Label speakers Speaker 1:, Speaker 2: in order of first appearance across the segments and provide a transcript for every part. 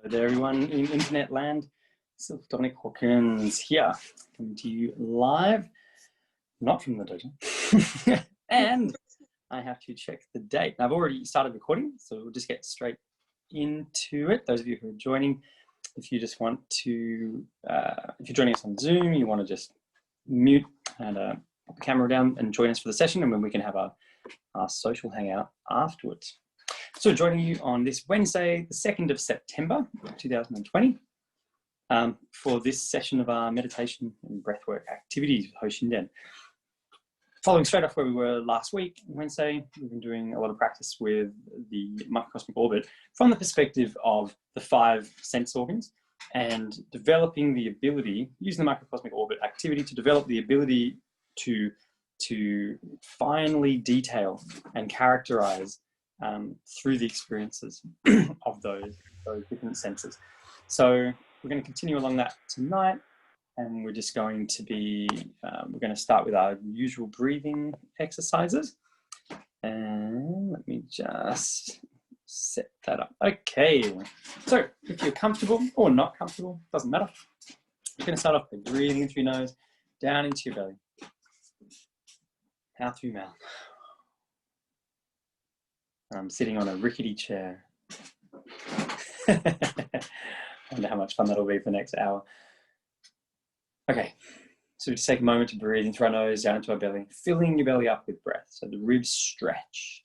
Speaker 1: Hello there, everyone in internet land. Sylph, Dominic, Hawkins here, coming to you live, not from the dojo. And I have to check the date. I've already started recording, so we'll just get straight into it. Those of you who are joining, if you just want to, if you're joining us on Zoom, you want to just mute and put the camera down and join us for the session, and then we can have our social hangout afterwards. So joining you on this Wednesday, the 2nd of September, 2020, for this session of our meditation and breathwork activities with Hoshinden. Following straight off where we were last week, Wednesday, we've been doing a lot of practice with the microcosmic orbit from the perspective of the 5 sense organs and developing the ability, using the microcosmic orbit activity to develop the ability to finely detail and characterize through the experiences of those different senses. So we're going to continue along that tonight, and we're just going to be, we're going to start with our usual breathing exercises. And let me just set that up. Okay, so if you're comfortable or not comfortable, doesn't matter. You're going to start off by breathing in through your nose, down into your belly, out through your mouth. I'm sitting on a rickety chair. I wonder how much fun that'll be for the next hour. Okay, so just take a moment to breathe in through our nose, down into our belly, filling your belly up with breath. So the ribs stretch,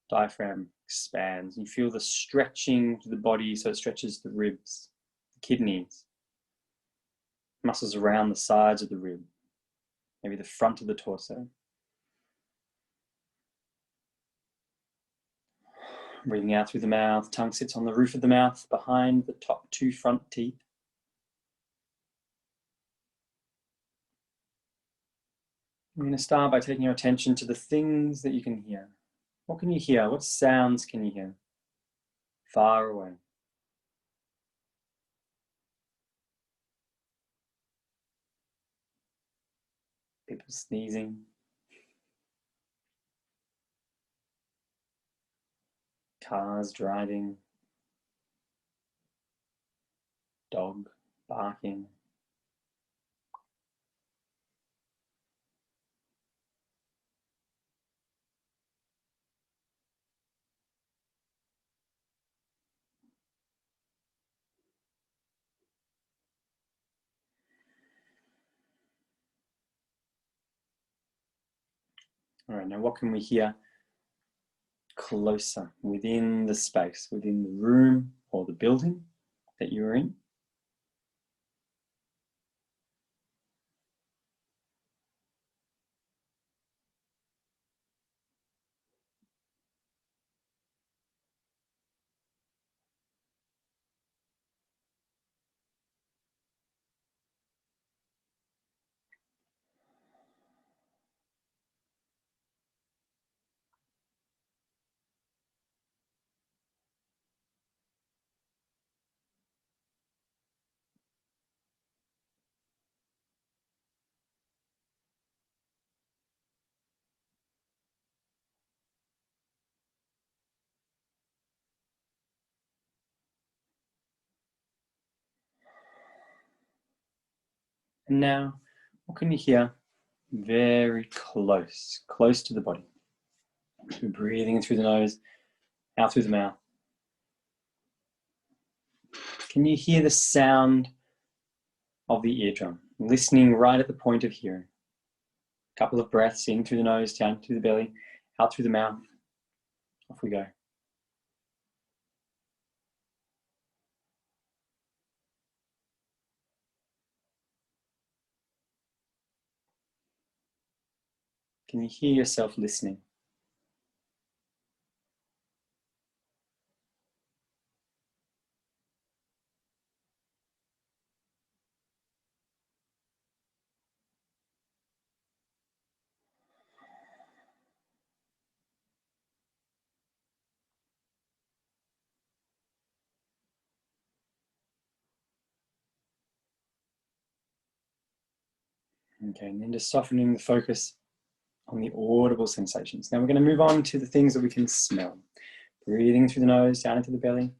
Speaker 1: diaphragm expands. You feel the stretching to the body, so it stretches the ribs, the kidneys, muscles around the sides of the rib, maybe the front of the torso. Breathing out through the mouth, tongue sits on the roof of the mouth behind the top 2 front teeth. I'm going to start by taking your attention to the things that you can hear. What can you hear? What sounds can you hear? Far away. People sneezing. Cars driving, dog barking. All right, now what can we hear closer within the space, within the room or the building that you're in? And now, what can you hear very close to the body? So breathing in through the nose, out through the mouth. Can you hear the sound of the eardrum? Listening right at the point of hearing. A couple of breaths in through the nose, down through the belly, out through the mouth. Off we go. Can you hear yourself listening? Okay, and then just softening the focus on the audible sensations. Now we're going to move on to the things that we can smell. Breathing through the nose, down into the belly.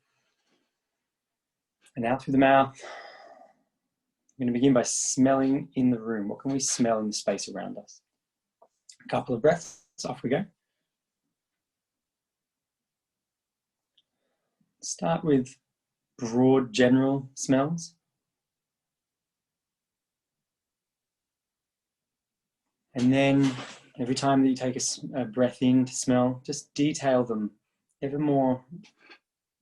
Speaker 1: And out through the mouth. I'm going to begin by smelling in the room. What can we smell in the space around us? A couple of breaths, off we go. Start with broad general smells. And then every time that you take a breath in to smell, just detail them ever more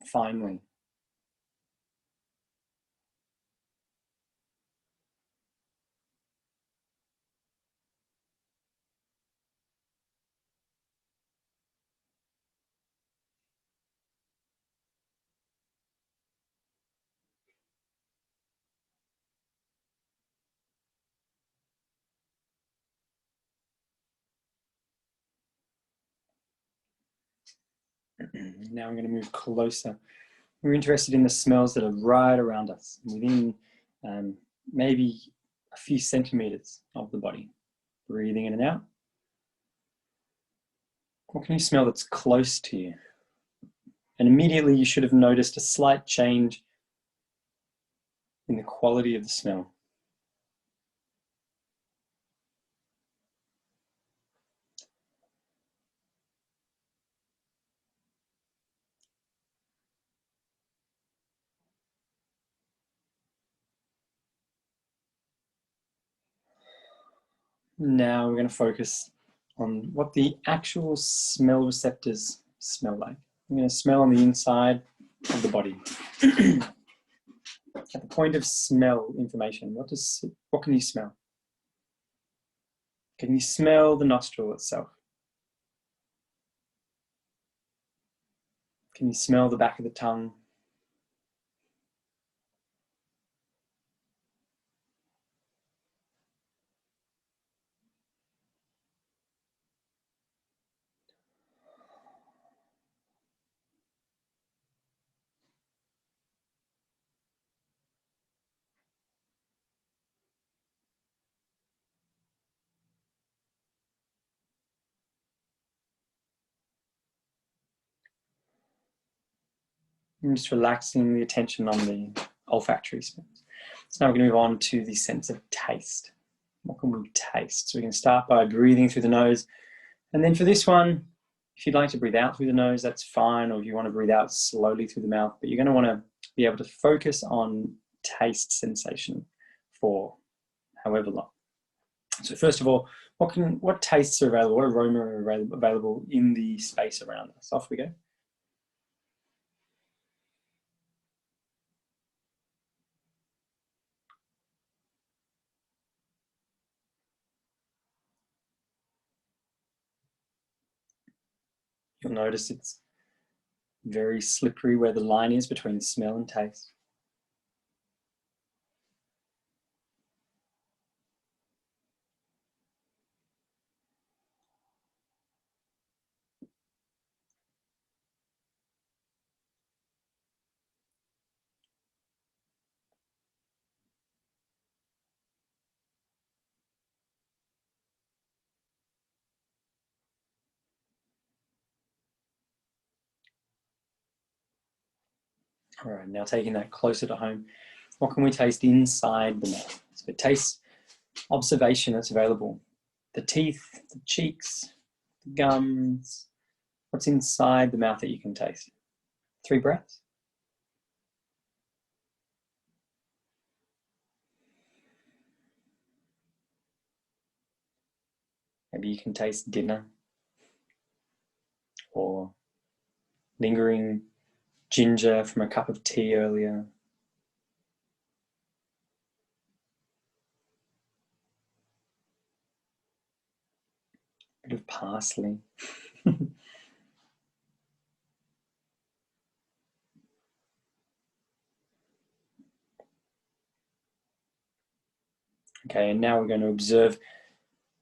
Speaker 1: finely. Now I'm going to move closer. We're interested in the smells that are right around us, within maybe a few centimeters of the body. Breathing in and out. What can you smell that's close to you? And immediately you should have noticed a slight change in the quality of the smell. Now we're going to focus on what the actual smell receptors smell like. I'm going to smell on the inside of the body. At the point of smell information, what can you smell? Can you smell the nostril itself? Can you smell the back of the tongue? I'm just relaxing the attention on the olfactory smells. So now we're going to move on to the sense of taste. What can we taste? So we can start by breathing through the nose. And then for this one, if you'd like to breathe out through the nose, that's fine. Or if you want to breathe out slowly through the mouth, but you're going to want to be able to focus on taste sensation for however long. So first of all, what tastes are available? What aroma are available in the space around us? Off we go. You'll notice it's very slippery where the line is between smell and taste. All right, now taking that closer to home, what can we taste inside the mouth? So taste observation that's available. The teeth, the cheeks, the gums, what's inside the mouth that you can taste? 3 breaths. Maybe you can taste dinner or lingering ginger from a cup of tea earlier. A bit of parsley. Okay, and now we're going to observe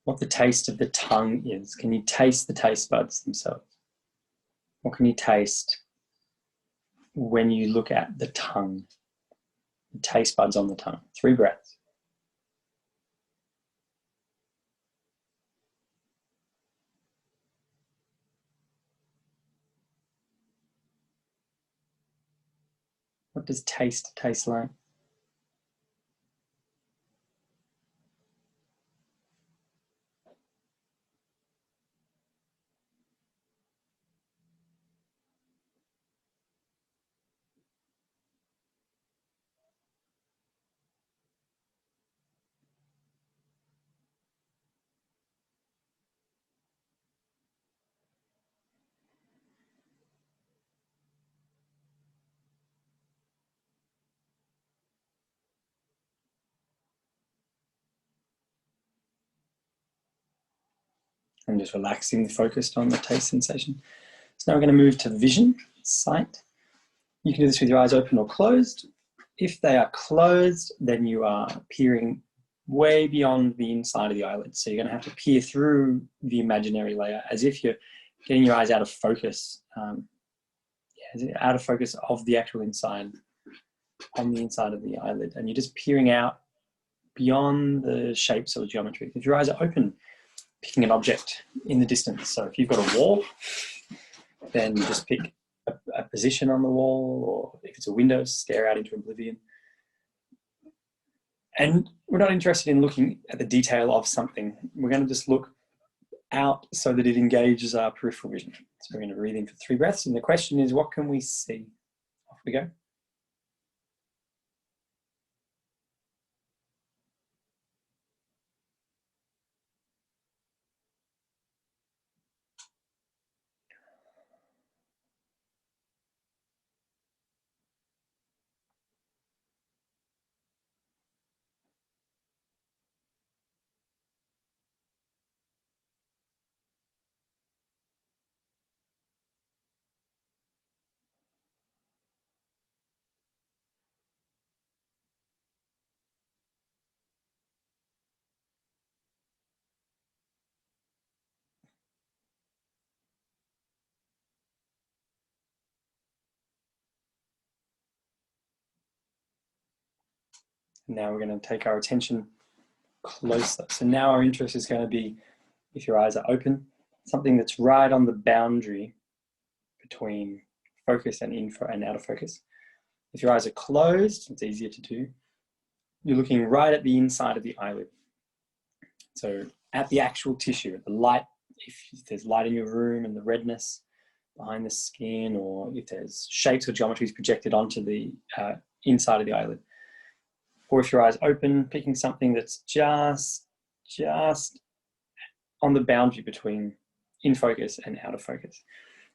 Speaker 1: what the taste of the tongue is. Can you taste the taste buds themselves? What can you taste when you look at the tongue? The taste buds on the tongue. 3 breaths. What does taste taste like? I'm just relaxing, focused on the taste sensation. So now we're going to move to vision, sight. You can do this with your eyes open or closed. If they are closed, then you are peering way beyond the inside of the eyelid. So you're going to have to peer through the imaginary layer as if you're getting your eyes out of focus, out of focus of the actual inside, on the inside of the eyelid. And you're just peering out beyond the shapes or the geometry. If your eyes are open, picking an object in the distance. So if you've got a wall, then you just pick a position on the wall, or if it's a window, stare out into oblivion. And we're not interested in looking at the detail of something. We're going to just look out so that it engages our peripheral vision. So we're going to breathe in for 3 breaths. And the question is, what can we see? Off we go. Now we're going to take our attention closer. So now our interest is going to be, if your eyes are open, something that's right on the boundary between focus and out of focus. If your eyes are closed, it's easier to do. You're looking right at the inside of the eyelid. So at the actual tissue, at the light, if there's light in your room and the redness behind the skin, or if there's shapes or geometries projected onto the inside of the eyelid. Or if your eyes open, picking something that's just on the boundary between in focus and out of focus.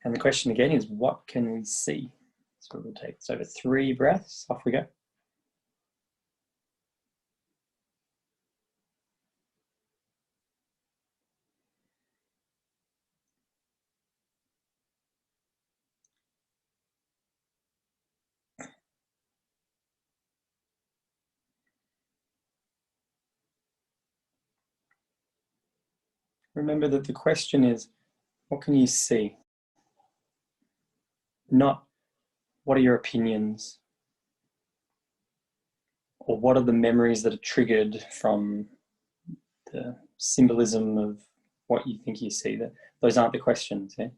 Speaker 1: And the question again is, what can we see? So we'll take this over 3 breaths. Off we go. Remember that the question is, what can you see? Not what are your opinions, or what are the memories that are triggered from the symbolism of what you think you see. Those aren't the questions. Yeah?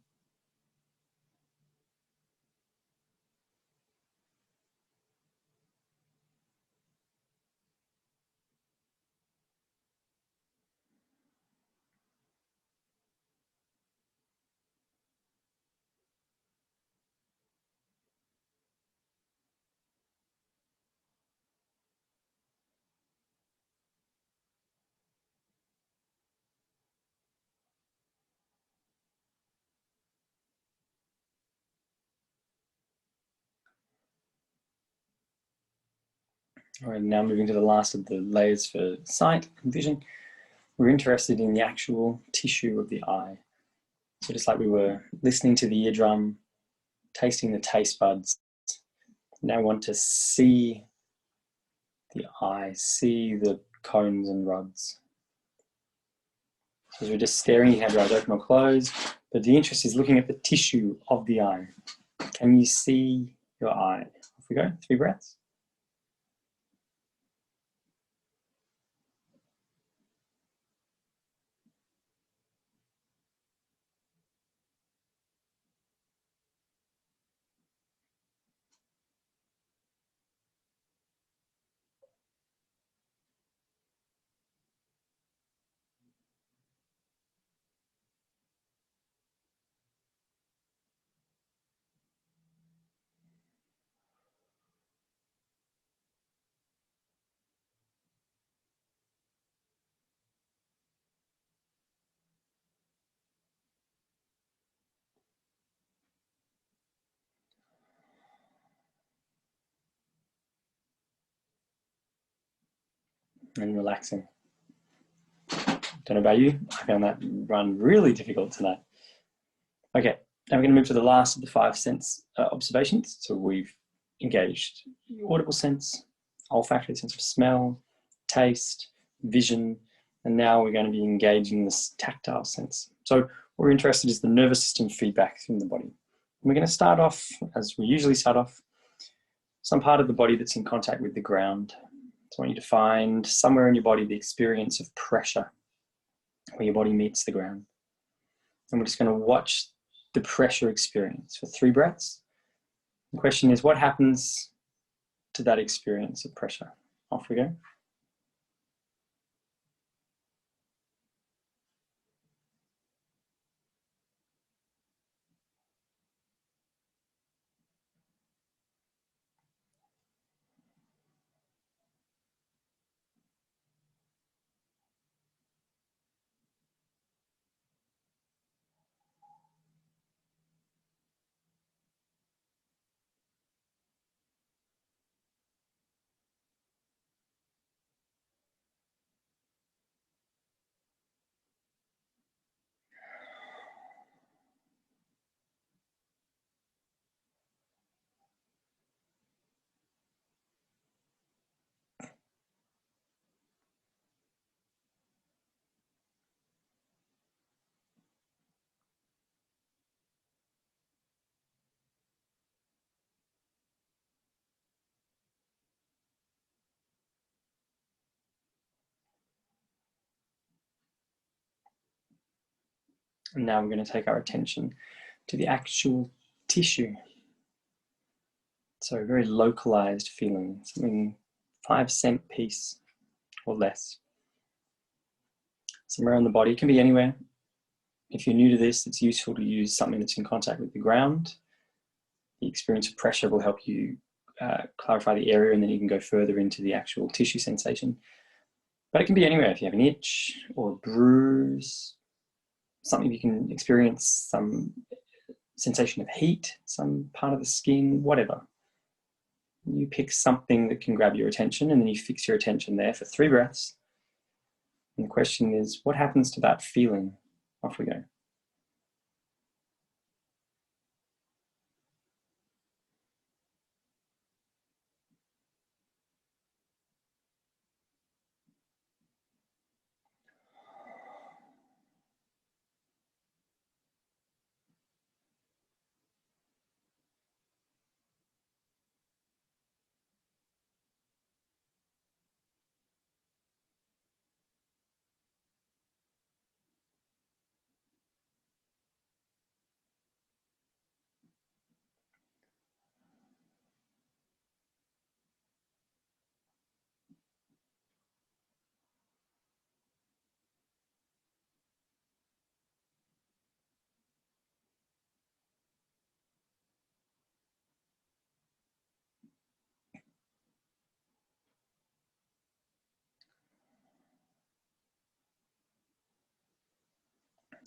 Speaker 1: All right, now moving to the last of the layers for sight and vision. We're interested in the actual tissue of the eye. So just like we were listening to the eardrum, tasting the taste buds, now we want to see the eye, see the cones and rods. So as we're just staring, you have your eyes open or closed, but the interest is looking at the tissue of the eye. Can you see your eye? Off we go, 3 breaths. and relaxing. Don't know about you, I found that run really difficult tonight. Okay, now we're going to move to the last of the 5 sense observations. So we've engaged the audible sense, olfactory sense of smell, taste, vision, and now we're going to be engaging this tactile sense. So what we're interested in is the nervous system feedback from the body. And we're going to start off, as we usually start off, some part of the body that's in contact with the ground. So I want you to find somewhere in your body the experience of pressure, where your body meets the ground. And we're just going to watch the pressure experience for 3 breaths. The question is, what happens to that experience of pressure? Off we go. And now we're going to take our attention to the actual tissue. So a very localized feeling, something 5-cent piece or less. Somewhere on the body, it can be anywhere. If you're new to this, it's useful to use something that's in contact with the ground. The experience of pressure will help you clarify the area, and then you can go further into the actual tissue sensation. But it can be anywhere. If you have an itch or a bruise, something you can experience, some sensation of heat, some part of the skin, whatever. You pick something that can grab your attention, and then you fix your attention there for 3 breaths. And the question is, what happens to that feeling? Off we go.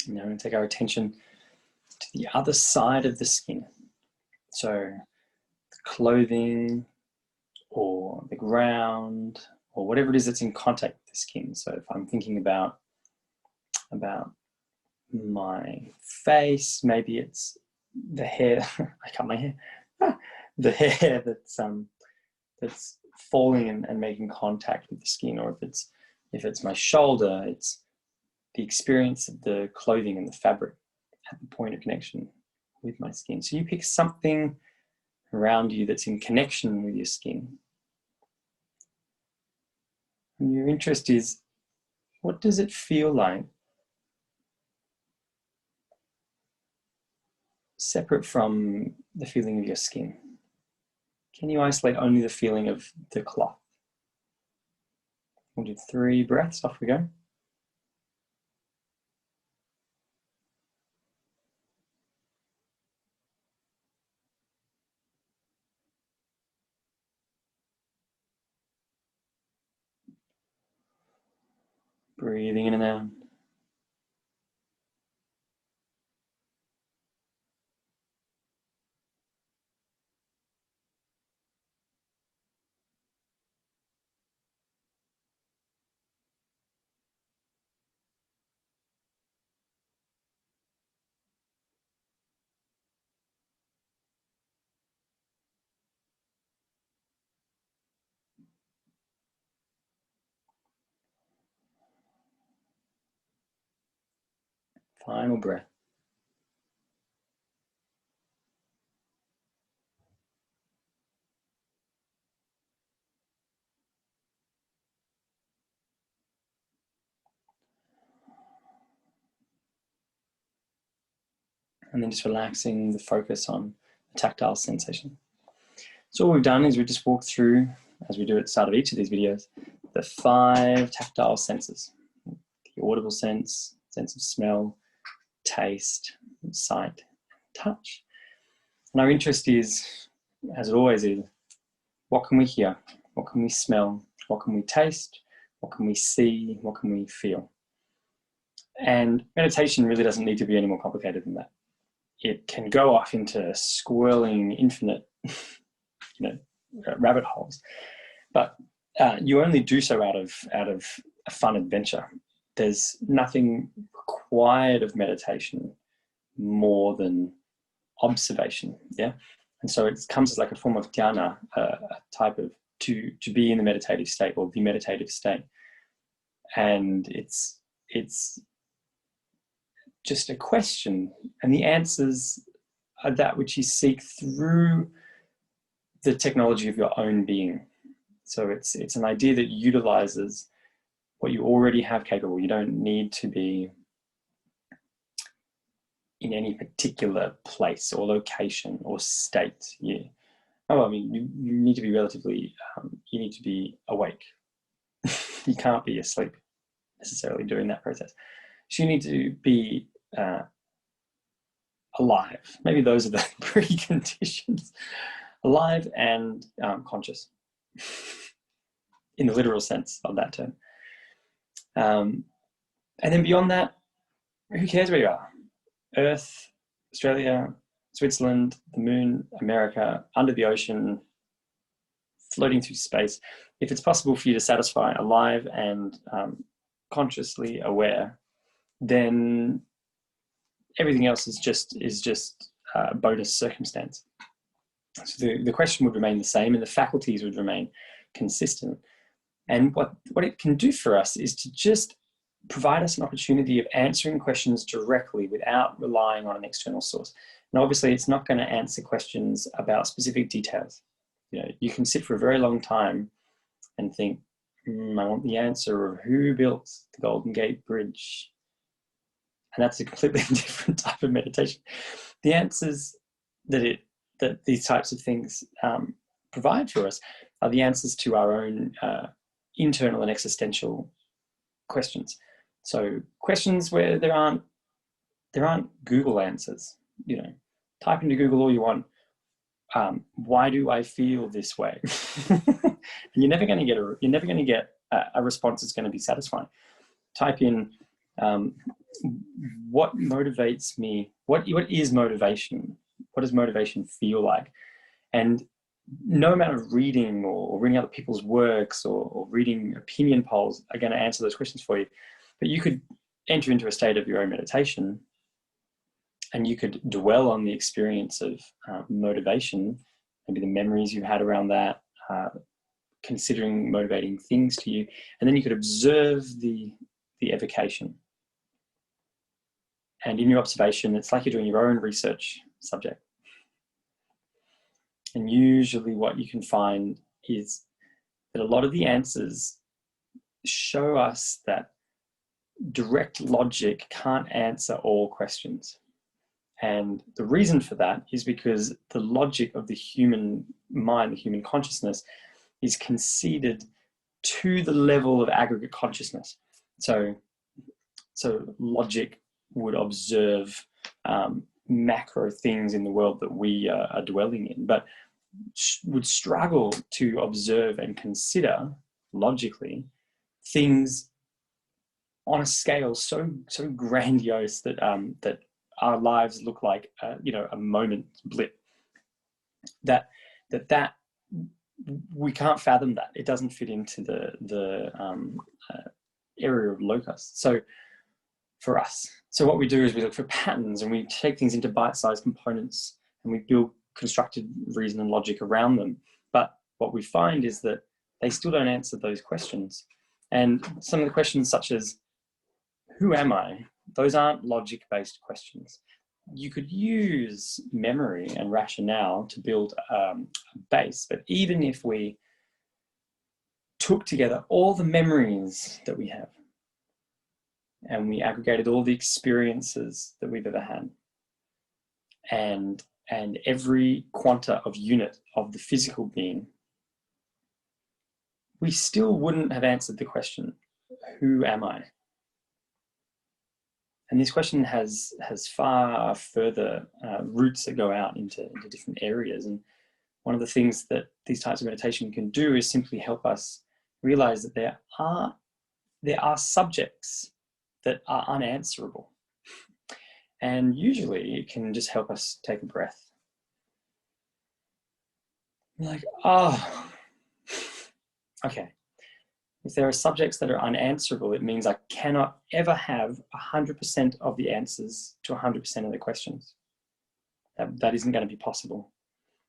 Speaker 1: And now we're going to take our attention to the other side of the skin. So the clothing or the ground or whatever it is that's in contact with the skin. So if I'm thinking about my face, maybe it's the hair. I cut my hair. The hair that's falling and making contact with the skin, or if it's my shoulder, it's the experience of the clothing and the fabric at the point of connection with my skin. So you pick something around you that's in connection with your skin. And your interest is, what does it feel like? Separate from the feeling of your skin. Can you isolate only the feeling of the cloth? We'll do 3 breaths, off we go. Breathing in and out. Final breath. And then just relaxing the focus on the tactile sensation. So all we've done is we just walked through, as we do at the start of each of these videos, the 5 tactile senses. The audible sense, sense of smell, taste, sight, touch. And our interest is, as it always is, what can we hear? What can we smell? What can we taste? What can we see? What can we feel? And meditation really doesn't need to be any more complicated than that. It can go off into swirling, infinite, rabbit holes, but you only do so out of a fun adventure. There's nothing required of meditation more than observation, yeah. And so it comes as like a form of dhyana, a type of to be in the meditative state or the meditative state, and it's just a question, and the answers are that which you seek through the technology of your own being. So it's an idea that utilizes what you already have capable. You don't need to be in any particular place or location or state. You need to be relatively, you need to be awake. You can't be asleep necessarily during that process. So you need to be alive. Maybe those are the preconditions. Alive and conscious, in the literal sense of that term. And then beyond that, who cares where you are? Earth, Australia, Switzerland, the moon, America, under the ocean, floating through space. If it's possible for you to satisfy alive and consciously aware, then everything else is just a bonus circumstance. So the question would remain the same, and the faculties would remain consistent. And what it can do for us is to just provide us an opportunity of answering questions directly without relying on an external source. And obviously, it's not going to answer questions about specific details. You can sit for a very long time and think, I want the answer of who built the Golden Gate Bridge. And that's a completely different type of meditation. The answers that these types of things provide for us are the answers to our own internal and existential questions. So questions where there aren't Google answers. Type into Google all you want. Why do I feel this way? And you're never going to get a response that's going to be satisfying. Type in what motivates me. What is motivation? What does motivation feel like? And no amount of reading or reading other people's works or reading opinion polls are going to answer those questions for you. But you could enter into a state of your own meditation, and you could dwell on the experience of motivation, maybe the memories you had around that, considering motivating things to you, and then you could observe the evocation. And in your observation, it's like you're doing your own research subject. And usually what you can find is that a lot of the answers show us that direct logic can't answer all questions. And the reason for that is because the logic of the human mind, the human consciousness, is conceded to the level of aggregate consciousness. So logic would observe macro things in the world that we are dwelling in, but would struggle to observe and consider logically things on a scale so grandiose that that our lives look like a moment blip. That we can't fathom that. It doesn't fit into the area of locus. So for us, what we do is we look for patterns, and we take things into bite-sized components, and we build constructed reason and logic around them. But what we find is that they still don't answer those questions. And some of the questions, such as, who am I? Those aren't logic-based questions. You could use memory and rationale to build a base, but even if we took together all the memories that we have and we aggregated all the experiences that we've ever had and every quanta of unit of the physical being, we still wouldn't have answered the question, who am I? And this question has far further roots that go out into different areas. And one of the things that these types of meditation can do is simply help us realize that there are subjects that are unanswerable. And usually it can just help us take a breath. You're like, oh, okay. If there are subjects that are unanswerable, it means I cannot ever have 100% of the answers to 100% of the questions. That isn't going to be possible.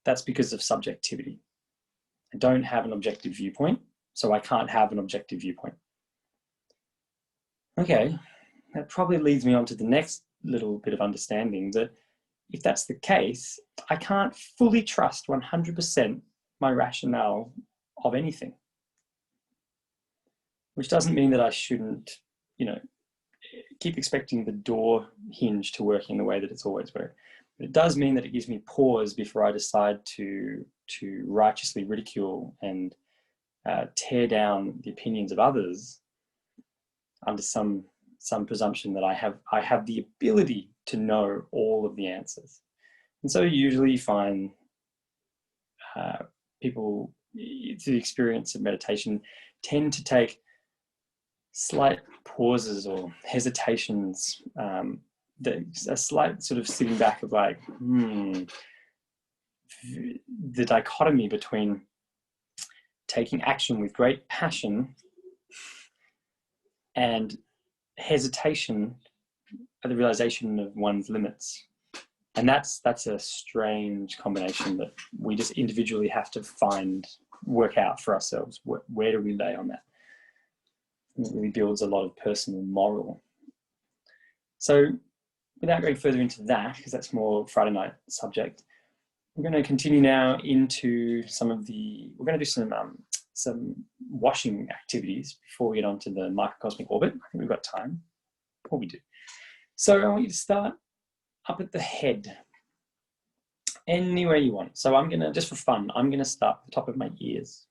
Speaker 1: That's because of subjectivity. I don't have an objective viewpoint, so I can't have an objective viewpoint. Okay, that probably leads me on to the next little bit of understanding, that if that's the case, I can't fully trust 100% my rationale of anything. Which doesn't mean that I shouldn't, keep expecting the door hinge to work in the way that it's always worked. But it does mean that it gives me pause before I decide to righteously ridicule and tear down the opinions of others under some presumption that I have the ability to know all of the answers. And so usually you find people through the experience of meditation tend to take slight pauses or hesitations, a slight sort of sitting back of like, the dichotomy between taking action with great passion and hesitation at the realization of one's limits. And that's a strange combination that we just individually have to work out for ourselves. Where do we lay on that? And it really builds a lot of personal moral. So without going further into that, because that's more Friday night subject, we're going to continue now into we're going to do some washing activities before we get onto the microcosmic orbit. I think we've got time. Or we do. So I want you to start up at the head, anywhere you want. So I'm going to, just for fun, I'm going to start at the top of my ears.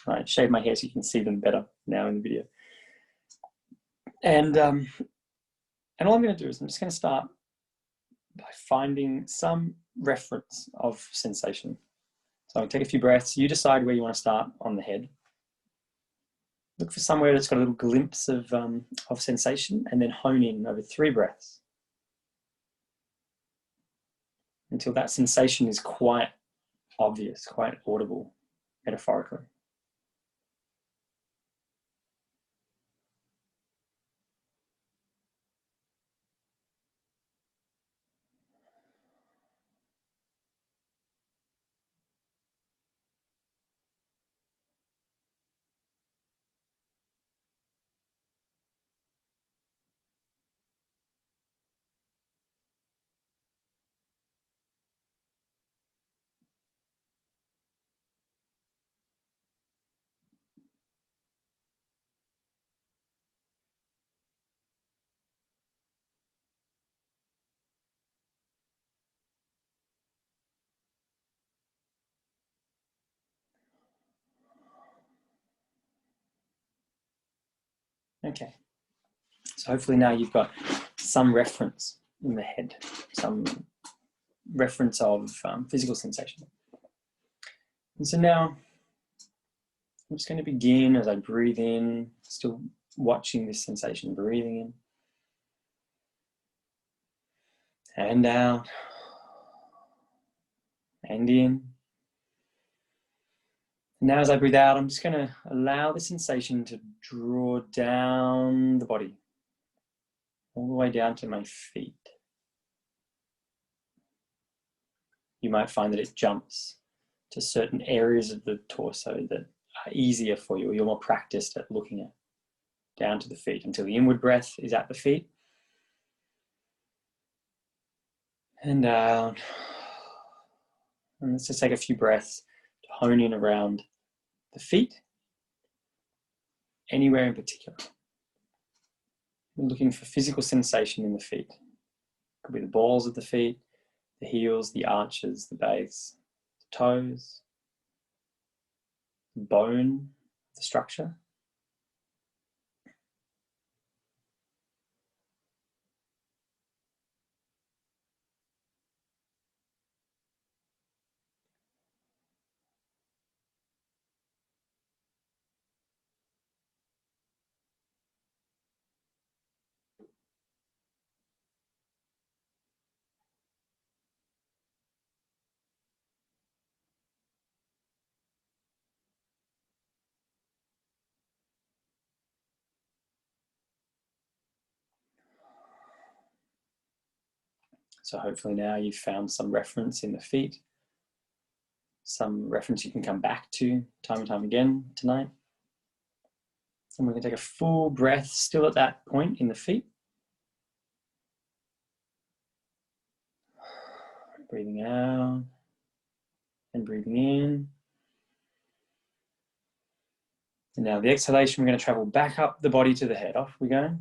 Speaker 1: All right, shave my hair so you can see them better now in the video. And all I'm going to do is I'm just going to start by finding some reference of sensation. So I'll take a few breaths. You decide where you want to start on the head. Look for somewhere that's got a little glimpse of sensation, and then hone in over 3 breaths until that sensation is quite obvious, quite audible, metaphorically. Okay, so hopefully now you've got some reference in the head, some reference of physical sensation. And so now I'm just going to begin as I breathe in, still watching this sensation, breathing in and out and in. Now as I breathe out, I'm just going to allow the sensation to draw down the body, all the way down to my feet. You might find that it jumps to certain areas of the torso that are easier for you, or you're more practiced at looking at, down to the feet, until the inward breath is at the feet. And out. And let's just take a few breaths to hone in around the feet, anywhere in particular. We're looking for physical sensation in the feet. Could be the balls of the feet, the heels, the arches, the base, the toes, the bone, the structure. So hopefully now you've found some reference in the feet, some reference you can come back to time and time again tonight. And we're going to take a full breath still at that point in the feet. Breathing out and breathing in. And now the exhalation, we're going to travel back up the body to the head. Off we go.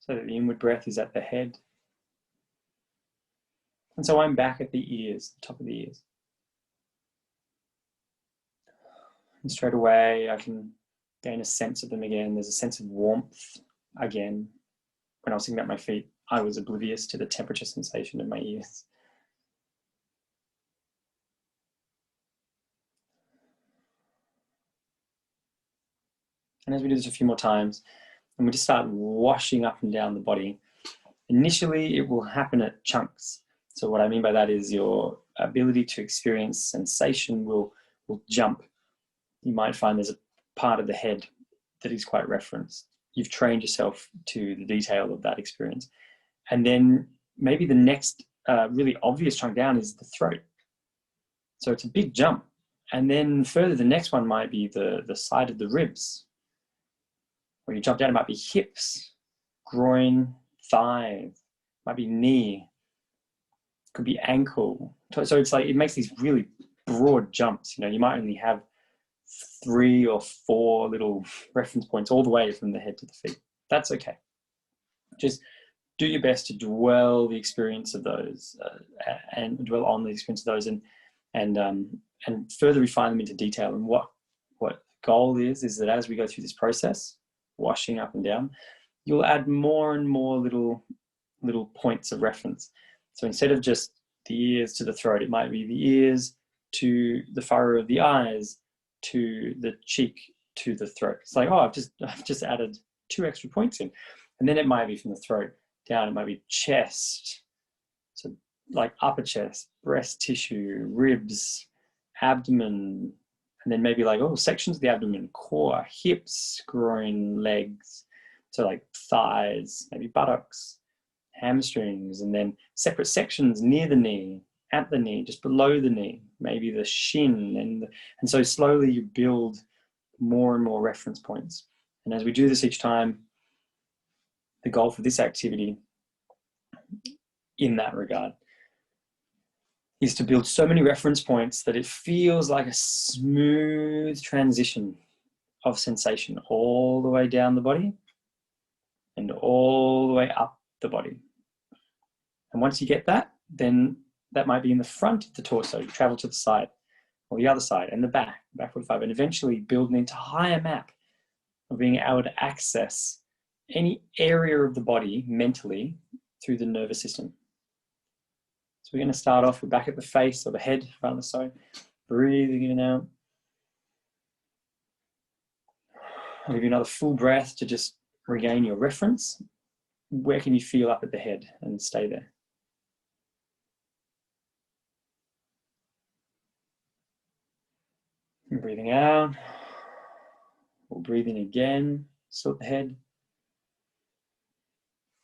Speaker 1: So that the inward breath is at the head. And so I'm back at the ears, the top of the ears. And straight away, I can gain a sense of them again. There's a sense of warmth again. When I was thinking about my feet, I was oblivious to the temperature sensation in my ears. And as we do this a few more times, and we just start washing up and down the body, initially it will happen at chunks. So what I mean by that is your ability to experience sensation will jump. You might find there's a part of the head that is quite referenced. You've trained yourself to the detail of that experience. And then maybe the next really obvious chunk down is the throat. So it's a big jump. And then further, the next one might be the side of the ribs. When you jump down, it might be hips, groin, thighs, might be knee, could be ankle. So it's like, it makes these really broad jumps. You know, you might only have 3 or 4 little reference points all the way from the head to the feet. That's okay. Just do your best to dwell the experience of those and dwell on the experience of those and further refine them into detail. And what the goal is that as we go through this process, washing up and down, you'll add more and more little points of reference. So instead of just the ears to the throat, it might be the ears to the furrow of the eyes, to the cheek, to the throat. It's like, oh, I've just added 2 extra points in. And then it might be from the throat down, it might be chest, so like upper chest, breast tissue, ribs, abdomen, and then maybe like, oh, sections of the abdomen, core, hips, groin, legs, so like thighs, maybe buttocks, hamstrings, and then separate sections near the knee, at the knee, just below the knee, maybe the shin, and so slowly you build more and more reference points. And as we do this each time, the goal for this activity in that regard is to build so many reference points that it feels like a smooth transition of sensation all the way down the body and all the way up the body. And once you get that, then that might be in the front of the torso, you travel to the side or the other side and the back 45, and eventually build an entire map of being able to access any area of the body mentally through the nervous system. So we're going to start off, we're back at the face or the head, rather so, breathing in and out. I'll give you another full breath to just regain your reference. Where can you feel up at the head and stay there? And breathing out, we'll breathe in again, still at the head.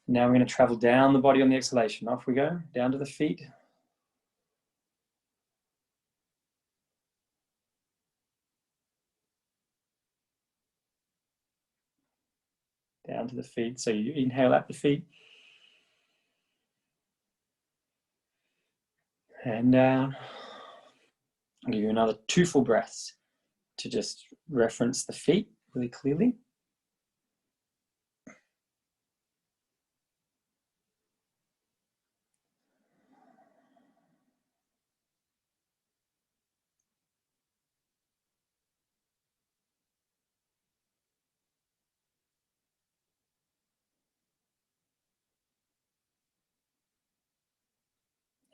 Speaker 1: Now we're going to travel down the body on the exhalation. Off we go, down to the feet. to the feet. So you inhale at the feet. And down. I'll give you another 2 full breaths to just reference the feet really clearly.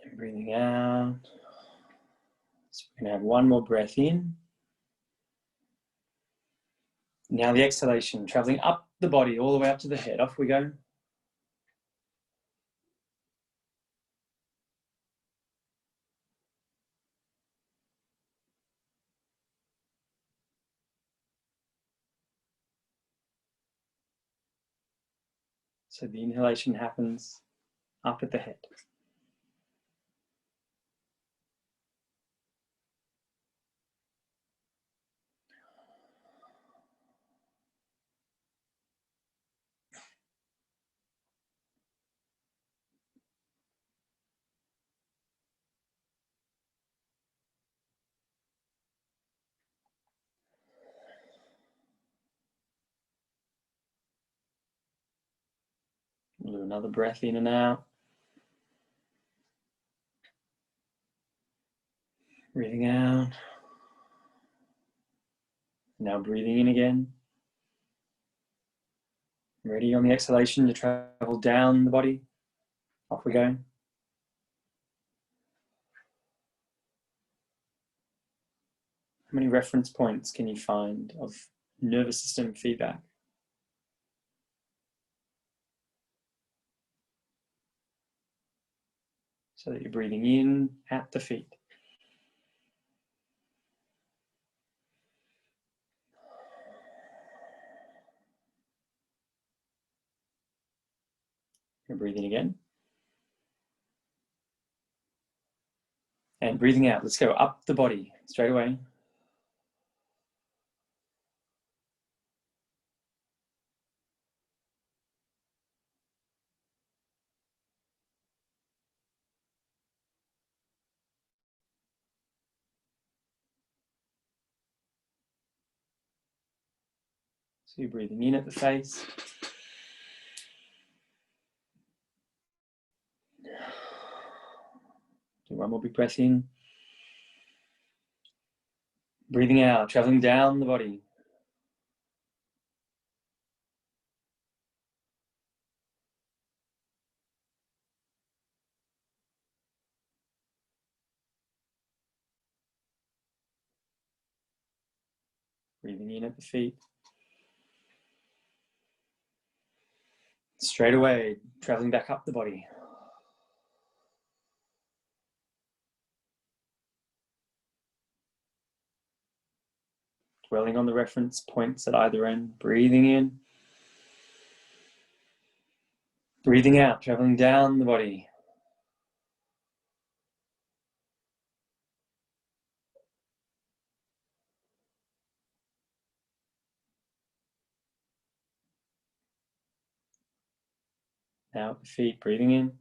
Speaker 1: And breathing out. So we're going to have 1 more breath in. Now the exhalation, traveling up the body, all the way up to the head. Off we go. So the inhalation happens up at the head. We'll do another breath in and out. Breathing out. Now breathing in again. Ready on the exhalation to travel down the body. Off we go. How many reference points can you find of nervous system feedback? So that you're breathing in at the feet. You're breathing again. And breathing out. Let's go up the body straight away. So you're breathing in at the face. Do 1 more big breath in. Breathing out, traveling down the body. Breathing in at the feet. Straight away, traveling back up the body. Dwelling on the reference points at either end. Breathing in. Breathing out, traveling down the body. Now at the feet, breathing in.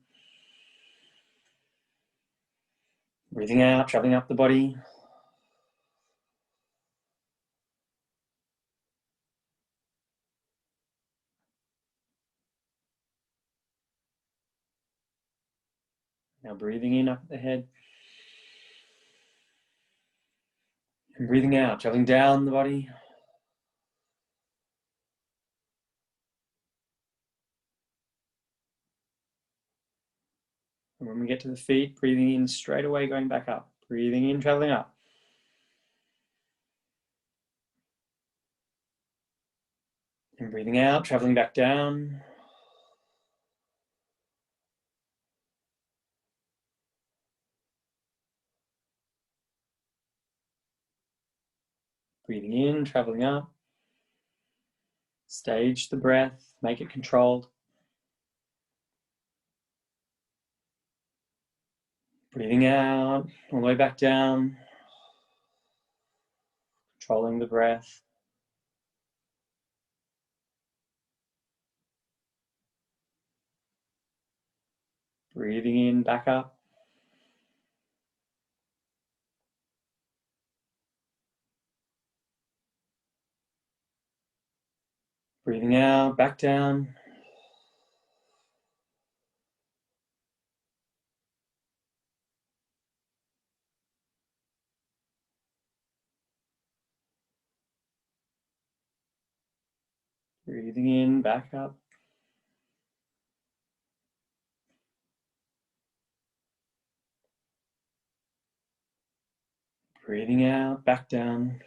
Speaker 1: Breathing out, traveling up the body. Now breathing in up at the head. And breathing out, traveling down the body. And when we get to the feet, breathing in straight away, going back up. Breathing in, traveling up. And breathing out, traveling back down. Breathing in, traveling up. Stage the breath, make it controlled. Breathing out, all the way back down. Controlling the breath. Breathing in, back up. Breathing out, back down. Breathing in, back up. Breathing out, back down.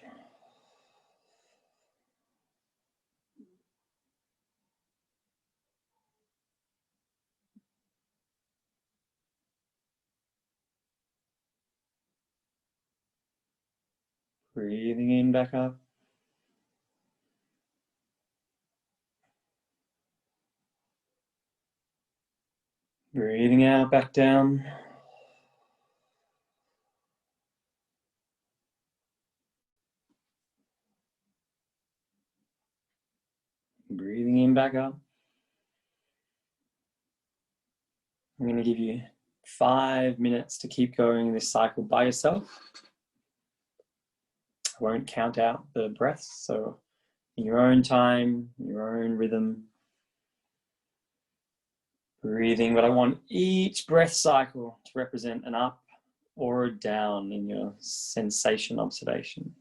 Speaker 1: Breathing in, back up. Breathing out, back down. Breathing in, back up. I'm going to give you 5 minutes to keep going this cycle by yourself. I won't count out the breaths, so in your own time, your own rhythm, breathing. But I want each breath cycle to represent an up or a down in your sensation observation.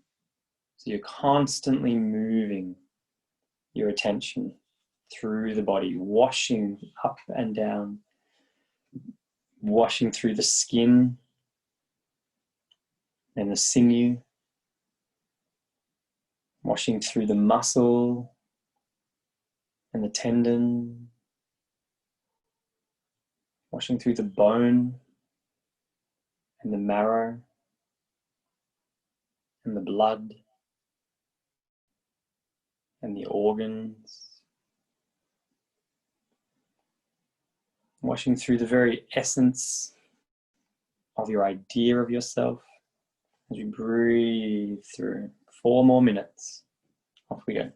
Speaker 1: So you're constantly moving your attention through the body, washing up and down, washing through the skin and the sinew, washing through the muscle and the tendon, washing through the bone and the marrow and the blood and the organs, washing through the very essence of your idea of yourself as you breathe through. 4 more minutes. Off we go.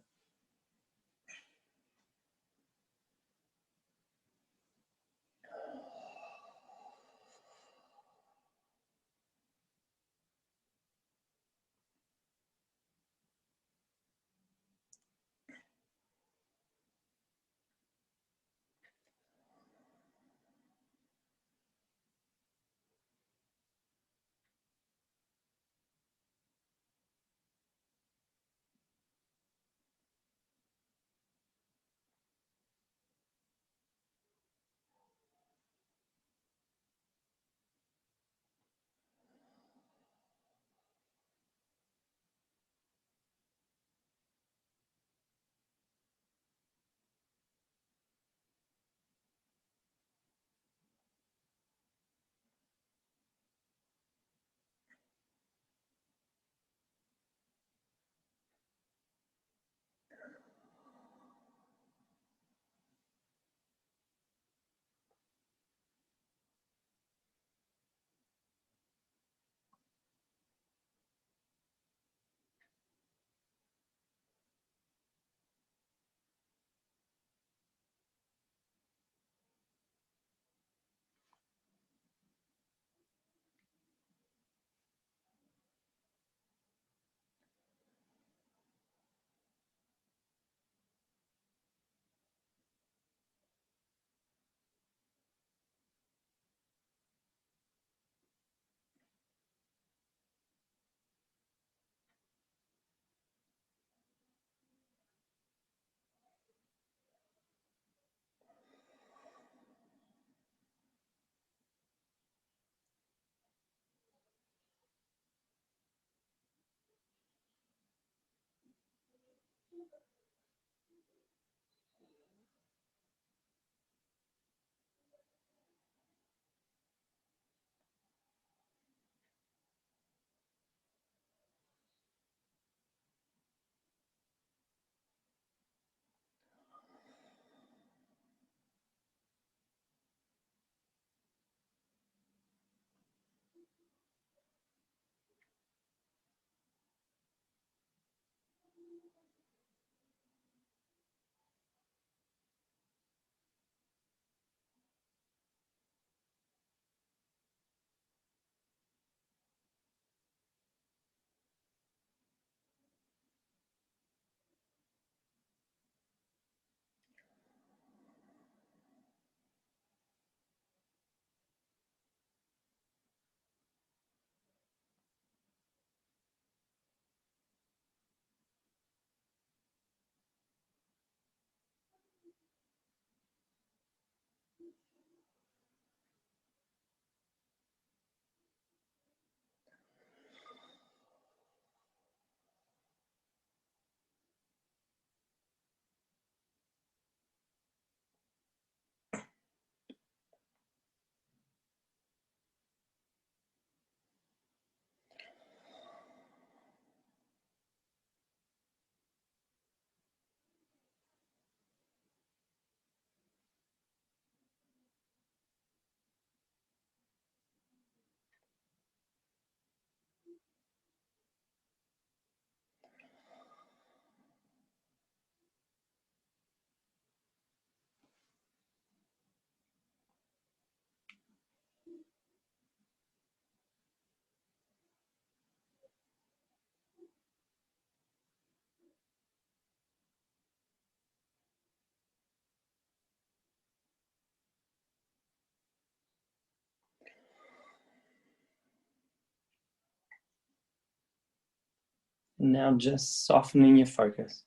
Speaker 1: now just softening your focus.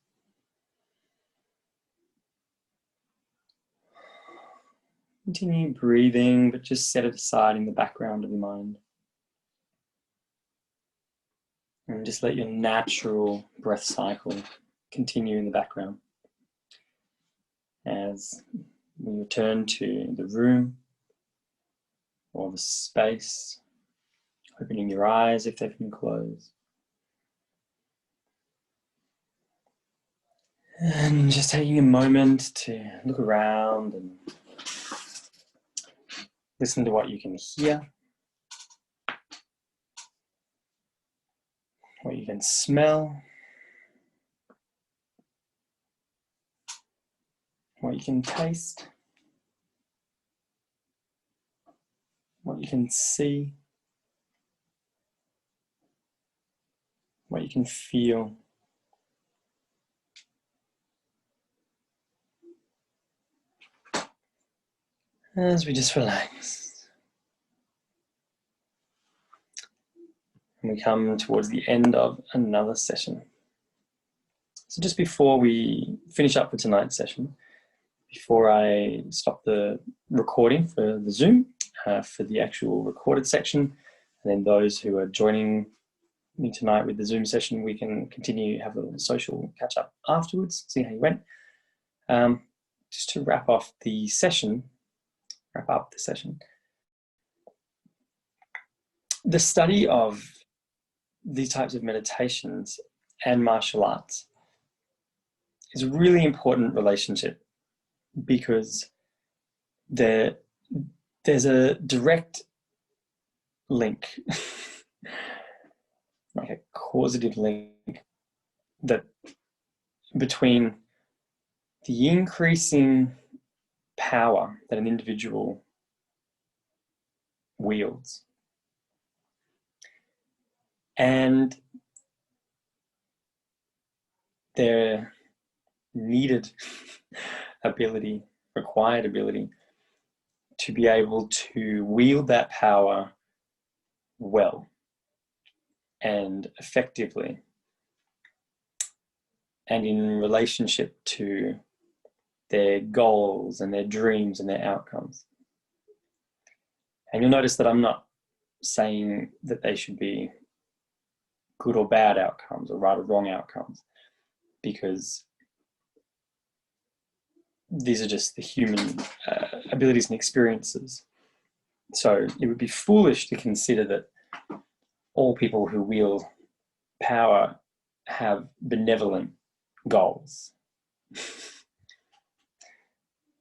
Speaker 1: Continue breathing, but just set it aside in the background of your mind. And just let your natural breath cycle continue in the background. As we return to the room or the space, opening your eyes if they've been closed. And just taking a moment to look around and listen to what you can hear, what you can smell, what you can taste, what you can see, what you can feel. As we just relax. And we come towards the end of another session. So just before we finish up for tonight's session, before I stop the recording for the Zoom, for the actual recorded section, and then those who are joining me tonight with the Zoom session, we can continue, have a social catch up afterwards, see how you went. Just to wrap up the session, the study of these types of meditations and martial arts is a really important relationship, because there's a direct link, like a causative link, that between the increasing power that an individual wields and their needed ability, required ability, to be able to wield that power well and effectively, and in relationship to their goals and their dreams and their outcomes. And you'll notice that I'm not saying that they should be good or bad outcomes or right or wrong outcomes, because these are just the human abilities and experiences. So it would be foolish to consider that all people who wield power have benevolent goals.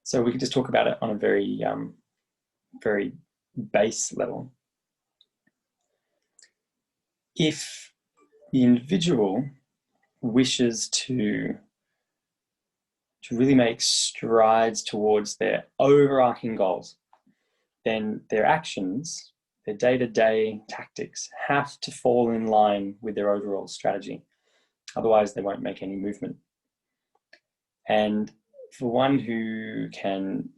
Speaker 1: So we could just talk about it on a very, very base level. If the individual wishes to really make strides towards their overarching goals, then their actions, their day-to-day tactics have to fall in line with their overall strategy. Otherwise, they won't make any movement. And for one who can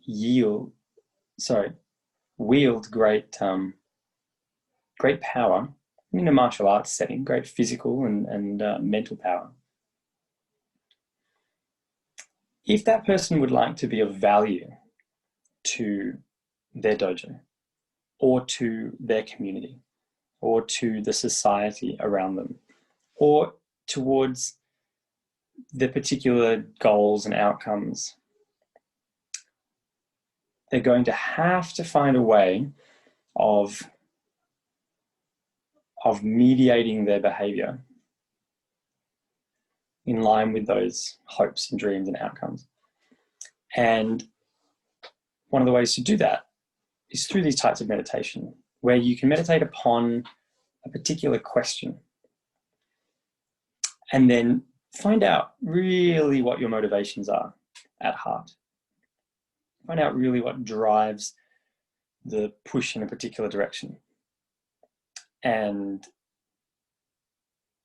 Speaker 1: wield great power in a martial arts setting, great physical and mental power, if that person would like to be of value to their dojo or to their community or to the society around them or towards the particular goals and outcomes, they're going to have to find a way of mediating their behavior in line with those hopes and dreams and outcomes. And one of the ways to do that is through these types of meditation, where you can meditate upon a particular question and then find out really what your motivations are at heart. Find out really what drives the push in a particular direction. And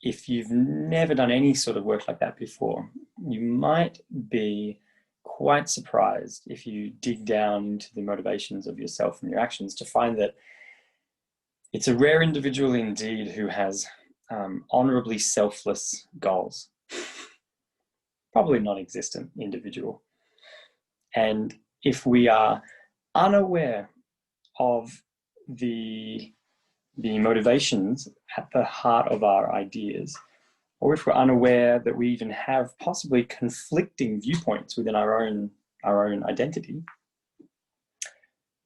Speaker 1: if you've never done any sort of work like that before, you might be quite surprised if you dig down into the motivations of yourself and your actions to find that it's a rare individual indeed who has honorably selfless goals. Probably non-existent individual. And if we are unaware of the motivations at the heart of our ideas, or if we're unaware that we even have possibly conflicting viewpoints within our own identity,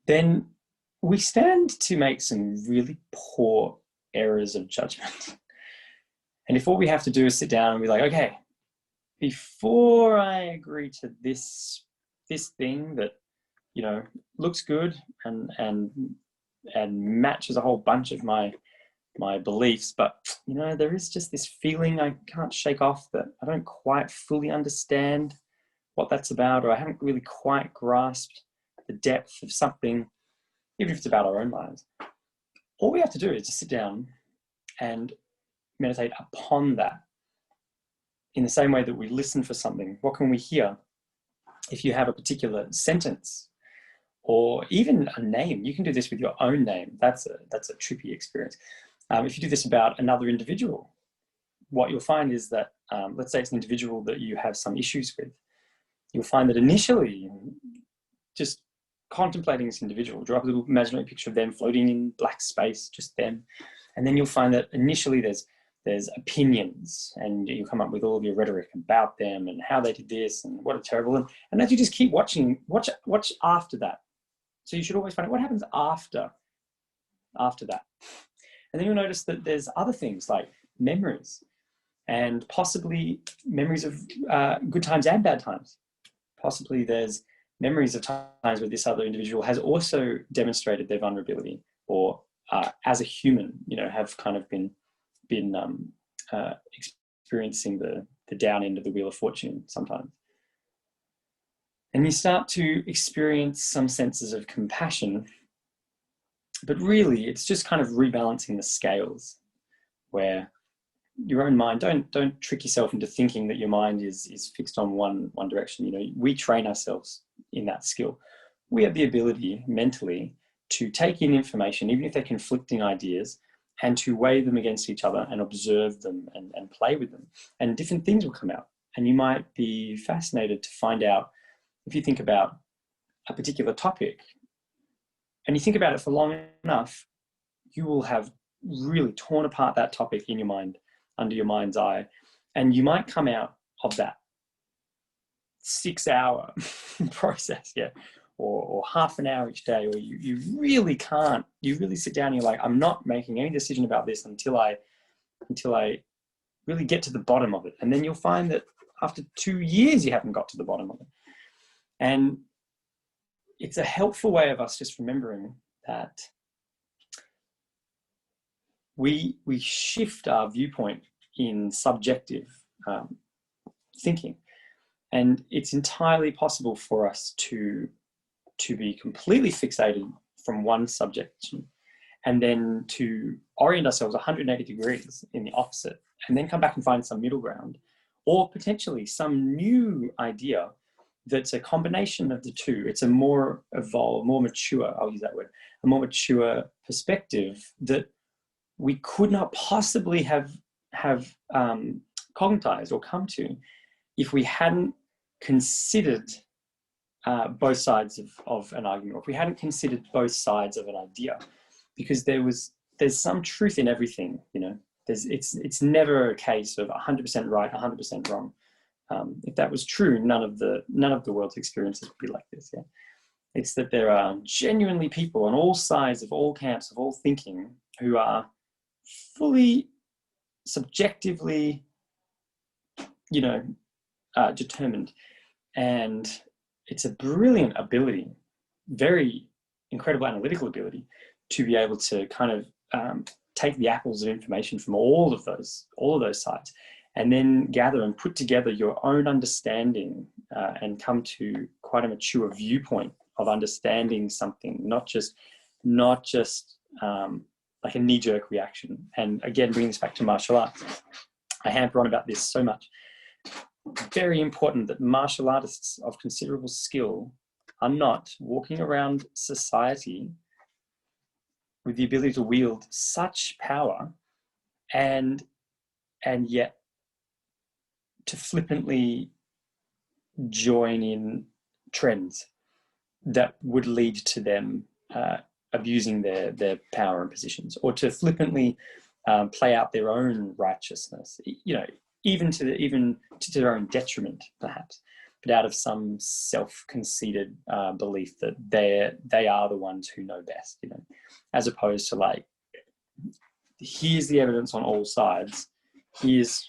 Speaker 1: then we stand to make some really poor errors of judgment. And if all we have to do is sit down and be like, okay, before I agree to this thing that, you know, looks good and matches a whole bunch of my beliefs, but, you know, there is just this feeling I can't shake off that I don't quite fully understand what that's about, or I haven't really quite grasped the depth of something, even if it's about our own lives. All we have to do is just sit down and meditate upon that. In the same way that we listen for something, what can we hear? If you have a particular sentence or even a name, you can do this with your own name. That's a trippy experience. If you do this about another individual, what you'll find is that, let's say it's an individual that you have some issues with, you'll find that initially, just contemplating this individual, draw up a little imaginary picture of them floating in black space, just them. And then you'll find that initially there's opinions, and you come up with all of your rhetoric about them and how they did this and what a terrible, and as you just keep watching, watch after that. So you should always find out what happens after that. And then you'll notice that there's other things like memories, and possibly memories of good times and bad times. Possibly there's memories of times where this other individual has also demonstrated their vulnerability, or as a human, you know, have kind of been experiencing the down end of the wheel of fortune sometimes. And you start to experience some senses of compassion, but really it's just kind of rebalancing the scales, where your own mind, don't trick yourself into thinking that your mind is fixed on one direction. You know, we train ourselves in that skill. We have the ability mentally to take in information, even if they're conflicting ideas, and to weigh them against each other and observe them and play with them. And different things will come out. And you might be fascinated to find out, if you think about a particular topic and you think about it for long enough, you will have really torn apart that topic in your mind, under your mind's eye. And you might come out of that 6-hour process, or half an hour each day, or you really can't, you really sit down and you're like, I'm not making any decision about this until I really get to the bottom of it. And then you'll find that after 2 years, you haven't got to the bottom of it. And it's a helpful way of us just remembering that we shift our viewpoint in subjective thinking. And it's entirely possible for us to be completely fixated from one subject and then to orient ourselves 180 degrees in the opposite, and then come back and find some middle ground, or potentially some new idea that's a combination of the two. It's a more evolved, more mature, I'll use that word, a more mature perspective that we could not possibly have cognized or come to if we hadn't considered both sides of an argument, or if we hadn't considered both sides of an idea, because there's some truth in everything. You know, it's never a case of 100% right, 100% wrong. If that was true, none of the world's experiences would be like this. Yeah, it's that there are genuinely people on all sides of all camps of all thinking who are fully subjectively, you know, determined. And it's a brilliant ability, very incredible analytical ability, to be able to kind of take the apples of information from all of those sides, and then gather and put together your own understanding and come to quite a mature viewpoint of understanding something, not just like a knee-jerk reaction. And again, bringing this back to martial arts, I hamper on about this so much. Very important that martial artists of considerable skill are not walking around society with the ability to wield such power and yet to flippantly join in trends that would lead to them abusing their power and positions, or to flippantly play out their own righteousness, even to their own detriment, perhaps, but out of some self-conceited belief that they are the ones who know best, as opposed to like, here's the evidence on all sides. Here's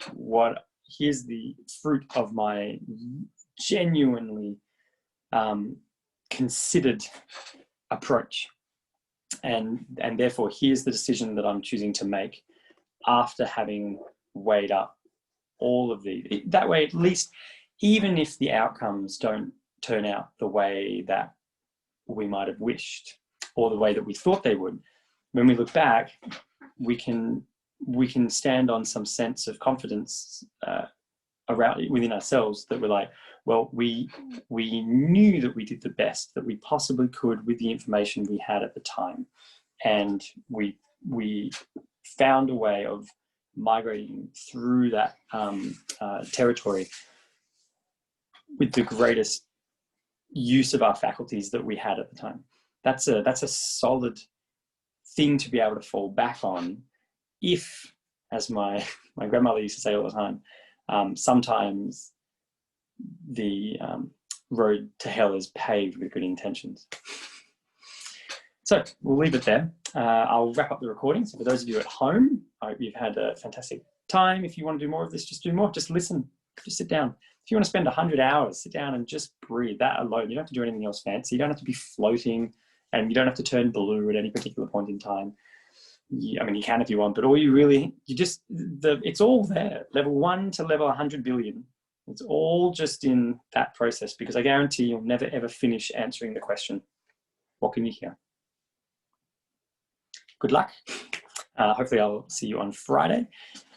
Speaker 1: the fruit of my genuinely considered approach, and therefore here's the decision that I'm choosing to make after having weighed up all of these. That way, at least, even if the outcomes don't turn out the way that we might have wished or the way that we thought they would, when we look back, we can stand on some sense of confidence around within ourselves, that we're like, well, we knew that we did the best that we possibly could with the information we had at the time, and we found a way of migrating through that territory with the greatest use of our faculties that we had at the time. That's a solid thing to be able to fall back on, if, as my grandmother used to say all the time, sometimes the road to hell is paved with good intentions. So we'll leave it there. I'll wrap up the recording. So for those of you at home, I hope you've had a fantastic time. If you want to do more of this, just do more. Just listen. Just sit down. If you want to spend 100 hours, sit down and just breathe. That alone, you don't have to do anything else fancy. You don't have to be floating, and you don't have to turn blue at any particular point in time. I mean, you can if you want, but it's all there. Level 1 to level 100 billion. It's all just in that process, because I guarantee you'll never ever finish answering the question, what can you hear? Good luck. Hopefully I'll see you on Friday.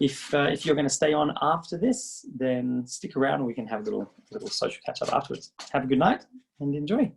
Speaker 1: If you're going to stay on after this, then stick around and we can have a little social catch up afterwards. Have a good night and enjoy.